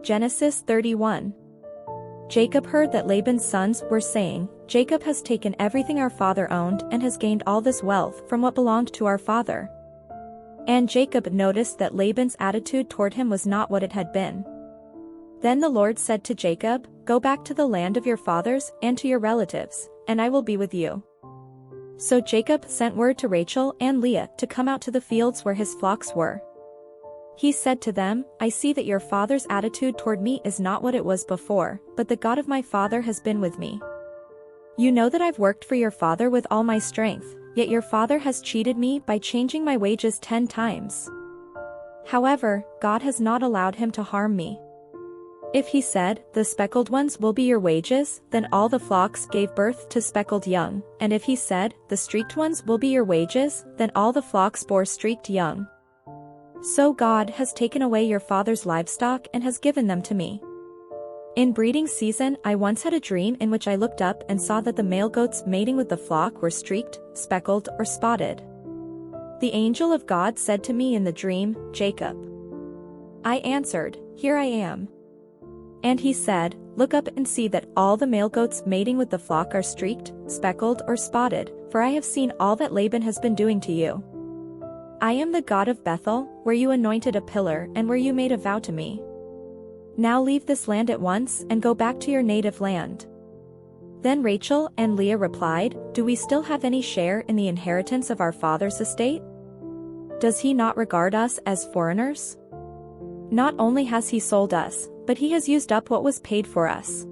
Genesis 31. Jacob heard that Laban's sons were saying, "Jacob has taken everything our father owned and has gained all this wealth from what belonged to our father." And Jacob noticed that Laban's attitude toward him was not what it had been. Then the Lord said to Jacob, "Go back to the land of your fathers and to your relatives, and I will be with you." So Jacob sent word to Rachel and Leah to come out to the fields where his flocks were. He said to them, "I see that your father's attitude toward me is not what it was before, but the God of my father has been with me. You know that I've worked for your father with all my strength, yet your father has cheated me by changing my wages 10 times. However, God has not allowed him to harm me. If he said, 'The speckled ones will be your wages,' then all the flocks gave birth to speckled young, and if he said, 'The streaked ones will be your wages,' then all the flocks bore streaked young. So God has taken away your father's livestock and has given them to me. In breeding season I once had a dream in which I looked up and saw that the male goats mating with the flock were streaked, speckled, or spotted. The angel of God said to me in the dream, 'Jacob.' I answered, 'Here I am.' And he said, 'Look up and see that all the male goats mating with the flock are streaked, speckled, or spotted, for I have seen all that Laban has been doing to you. I am the God of Bethel, where you anointed a pillar and where you made a vow to me. Now leave this land at once and go back to your native land.' Then Rachel and Leah replied, 'Do we still have any share in the inheritance of our father's estate? Does he not regard us as foreigners? Not only has he sold us, but he has used up what was paid for us.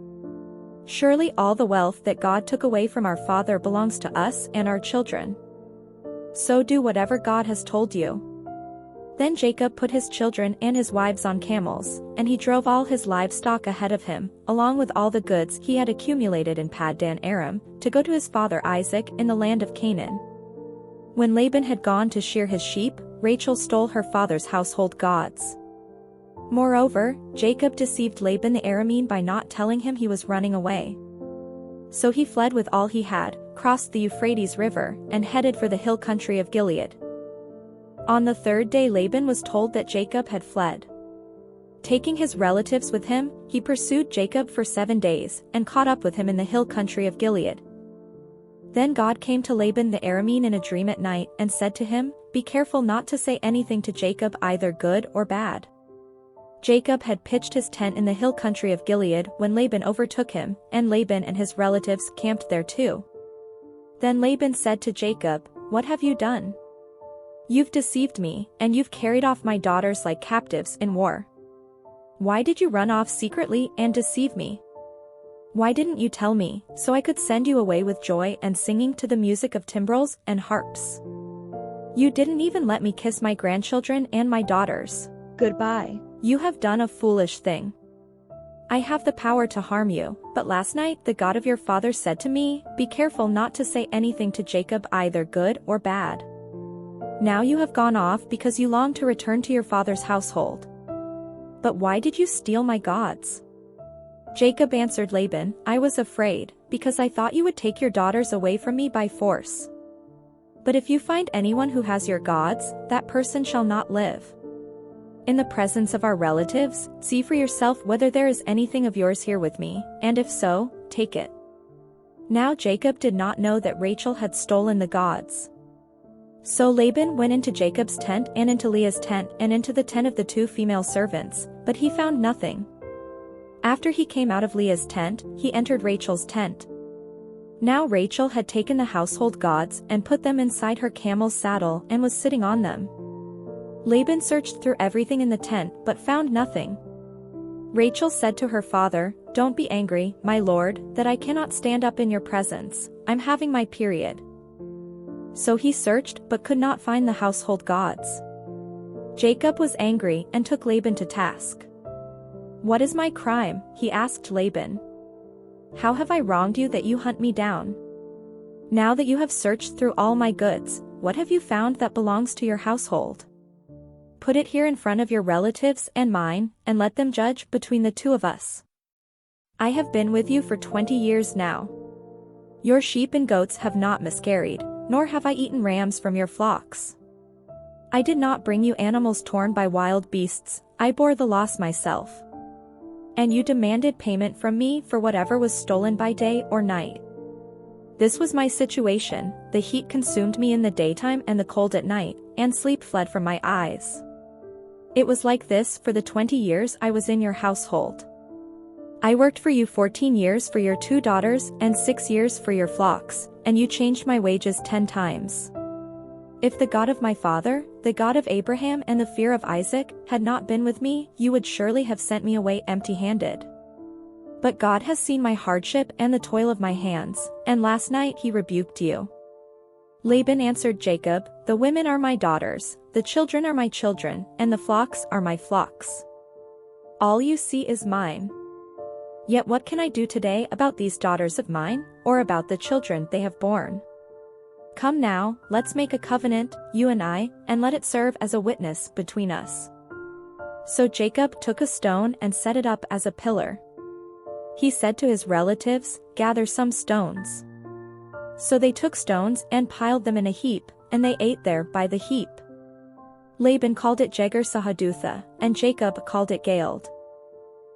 Surely all the wealth that God took away from our father belongs to us and our children. So do whatever God has told you.' Then Jacob put his children and his wives on camels, and he drove all his livestock ahead of him, along with all the goods he had accumulated in Paddan Aram, to go to his father Isaac in the land of Canaan. When Laban had gone to shear his sheep, Rachel stole her father's household gods. Moreover, Jacob deceived Laban the Aramean by not telling him he was running away. So he fled with all he had, crossed the Euphrates River, and headed for the hill country of Gilead. On the third day Laban was told that Jacob had fled. Taking his relatives with him, he pursued Jacob for 7 days, and caught up with him in the hill country of Gilead. Then God came to Laban the Aramean in a dream at night and said to him, "Be careful not to say anything to Jacob, either good or bad." Jacob had pitched his tent in the hill country of Gilead when Laban overtook him, and Laban and his relatives camped there too. Then Laban said to Jacob, "What have you done? You've deceived me, and you've carried off my daughters like captives in war. Why did you run off secretly and deceive me? Why didn't you tell me, so I could send you away with joy and singing to the music of timbrels and harps? You didn't even let me kiss my grandchildren and my daughters. Goodbye. You have done a foolish thing. I have the power to harm you, but last night the God of your father said to me, 'Be careful not to say anything to Jacob, either good or bad.' Now you have gone off because you long to return to your father's household. But why did you steal my gods?" Jacob answered Laban, "I was afraid, because I thought you would take your daughters away from me by force. But if you find anyone who has your gods, that person shall not live. In the presence of our relatives, see for yourself whether there is anything of yours here with me, and if so, take it." Now Jacob did not know that Rachel had stolen the gods. So Laban went into Jacob's tent and into Leah's tent and into the tent of the 2 female servants, but he found nothing. After he came out of Leah's tent, he entered Rachel's tent. Now Rachel had taken the household gods and put them inside her camel's saddle and was sitting on them. Laban searched through everything in the tent but found nothing. Rachel said to her father, "Don't be angry, my lord, that I cannot stand up in your presence. I'm having my period." So he searched but could not find the household gods. Jacob was angry and took Laban to task. "What is my crime?" he asked Laban. "How have I wronged you that you hunt me down? Now that you have searched through all my goods, what have you found that belongs to your household? Put it here in front of your relatives and mine, and let them judge between the 2 of us. I have been with you for 20 years now. Your sheep and goats have not miscarried, nor have I eaten rams from your flocks. I did not bring you animals torn by wild beasts, I bore the loss myself. And you demanded payment from me for whatever was stolen by day or night. This was my situation, the heat consumed me in the daytime and the cold at night, and sleep fled from my eyes. It was like this for the 20 years I was in your household. I worked for you 14 years for your 2 daughters and 6 years for your flocks, and you changed my wages 10 times. If the God of my father, the God of Abraham and the fear of Isaac, had not been with me, you would surely have sent me away empty-handed. But God has seen my hardship and the toil of my hands, and last night he rebuked you. Laban answered Jacob, the women are my daughters, the children are my children, and the flocks are my flocks. All you see is mine. Yet what can I do today about these daughters of mine, or about the children they have borne? Come now, let's make a covenant, you and I, and let it serve as a witness between us. So Jacob took a stone and set it up as a pillar. He said to his relatives, gather some stones. So they took stones and piled them in a heap, and they ate there by the heap. Laban called it Jegar-Sahadutha, and Jacob called it Galeed.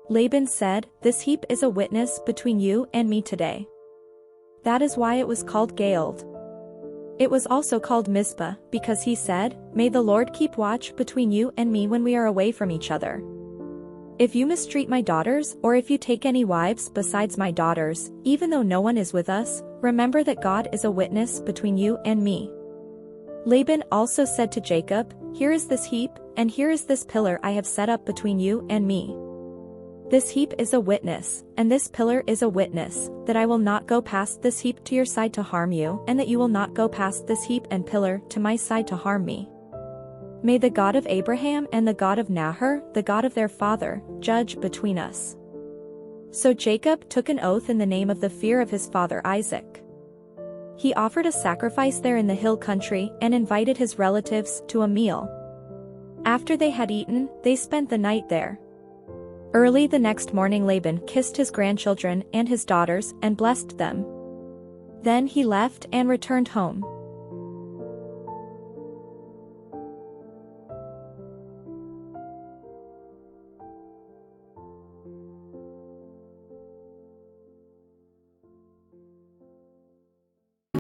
Laban said, this heap is a witness between you and me today. That is why it was called Galeed. It was also called Mizpah, because he said, may the Lord keep watch between you and me when we are away from each other. If you mistreat my daughters, or if you take any wives besides my daughters, even though no one is with us, remember that God is a witness between you and me. Laban also said to Jacob, here is this heap, and here is this pillar I have set up between you and me. This heap is a witness, and this pillar is a witness, that I will not go past this heap to your side to harm you, and that you will not go past this heap and pillar to my side to harm me. May the God of Abraham and the God of Nahor, the God of their father, judge between us. So Jacob took an oath in the name of the fear of his father Isaac. He offered a sacrifice there in the hill country and invited his relatives to a meal. After they had eaten, they spent the night there. Early the next morning Laban kissed his grandchildren and his daughters and blessed them. Then he left and returned home.